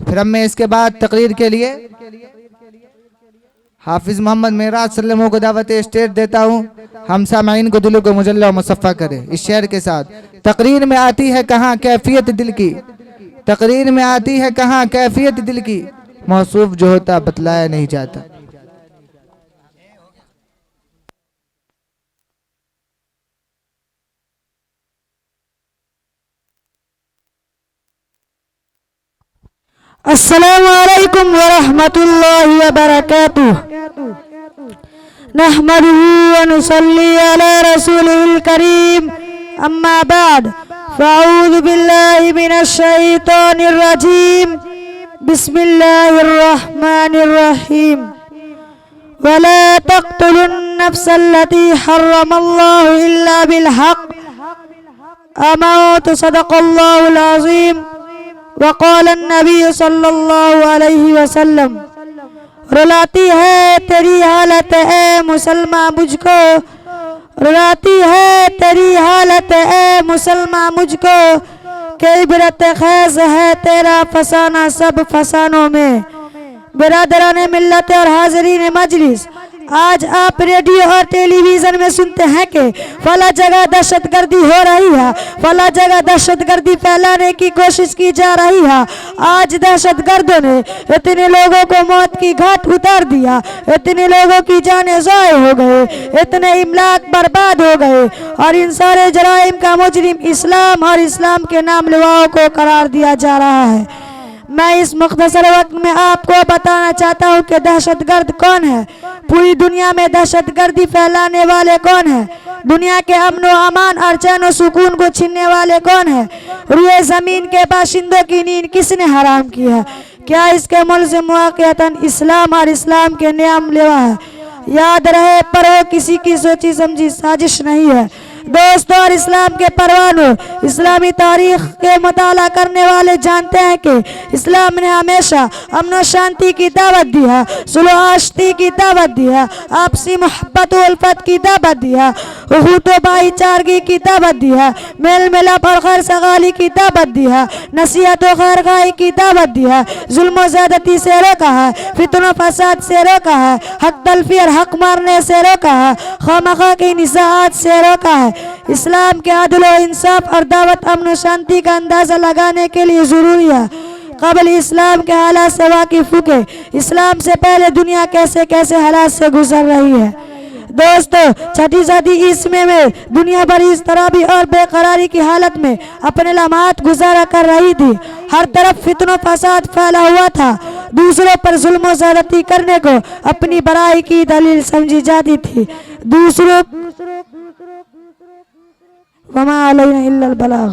फिर अब मैं इसके बाद तकरीर के लिए हाफिज मोहम्मद मेराज सल्लम को दावत स्टेज देता हूँ। हम सामाइन को दिलों को मुजल्ला और मुसफ़ा करें इस शेर के साथ। तकरीर में आती है कहाँ कैफियत दिल की, तकरीर में आती है कहाँ कैफियत दिल की, मौसूफ जो होता बतलाया नहीं जाता। अस्सलामु अलैकुम व रहमतुल्लाहि व बरकातुहू। नहमदुहु व नुसल्ली अला रसूलिल करीम, अम्मा बाद फ़अऊज़ु बिल्लाहि मिनश शैतानिर रजीम। बिस्मिल्लाहिर रहमानिर रहीम। वला तक़्तुलुन नफ़्सल्लती हर्रमल्लाहु इल्ला बिल हक़् अमौत सदक़ल्लाहुल अज़ीम। वक़ाल नबी सल्लल्लाहु अलैहि वसल्लम। रुलाती है तेरी हालत ए मुसलमान मुझको, रुलाती है तेरी हालत ए मुसलमान मुझको, के इबरत ख़ैज़ है तेरा फसाना सब फसानों में। बिरादराने मिल्लत और हाज़रीन मजलिस, आज आप रेडियो और टेलीविज़न में सुनते हैं कि फला जगह दहशतगर्दी हो रही है, फला जगह दहशतगर्दी फैलाने की कोशिश की जा रही है। आज दहशतगर्दों ने इतने लोगों को मौत की घाट उतार दिया, इतने लोगों की जानें ज़ाय हो गए, इतने इमलाक बर्बाद हो गए, और इन सारे जराइम का मुजरिम इस्लाम और इस्लाम के नाम लेवाओं को करार दिया जा रहा है। मैं इस मुख्तसर वक्त में आपको बताना चाहता हूँ कि दहशतगर्द कौन है, पूरी दुनिया में दहशतगर्दी फैलाने वाले कौन है, दुनिया के अमन व अमान और चैन व सुकून को छीनने वाले कौन है, रुए ज़मीन के बाशिंदों की नींद किसने हराम की है। क्या इसके मुल्ज़िम वाक़अतन इस्लाम और इस्लाम के नियम लेवा है। याद रहे पर वो किसी की सोची समझी साजिश नहीं है। दोस्तों और इस्लाम के परवानों, इस्लामी तारीख के मुताला करने वाले जानते हैं कि इस्लाम ने हमेशा अमन और शांति की दावत दी है, सुलह आशती की दावत दी है, आपसी मोहब्बत व उल्फत की दावत दी है, उखूत व भाईचारगी की दावत दी है, मेल मिलाप और खैर सगाली की दावत दी है, नसीहत व खैर खाई की दावत दी है, जुल्म व ज़्यादती से रोका है, फितन व फसाद से रोका है, हक तलफी और हक मारने से रोका है, खामखा की निज़ाआत से रोका है। इस्लाम के अदल व इंसाफ और दावत अमन शांति का अंदाज़ा लगाने के लिए ज़रूरी है क़ब्ल इस्लाम के हालात से वाकिफ़ हो के इस्लाम से पहले दुनिया कैसे कैसे हालात से गुजर रही है। दोस्तों, छठी सदी ईस्वी में दुनिया भर इस तरह और बेकरारी की हालत में अपने लम्हात गुजारा कर रही थी। हर तरफ फितनो फसाद फैला हुआ था, दूसरों पर जुल्म व ज़्यादती करने को अपनी बड़ाई की दलील समझी जाती थी। दूसरों वमा अलैना इल्लल बलाग।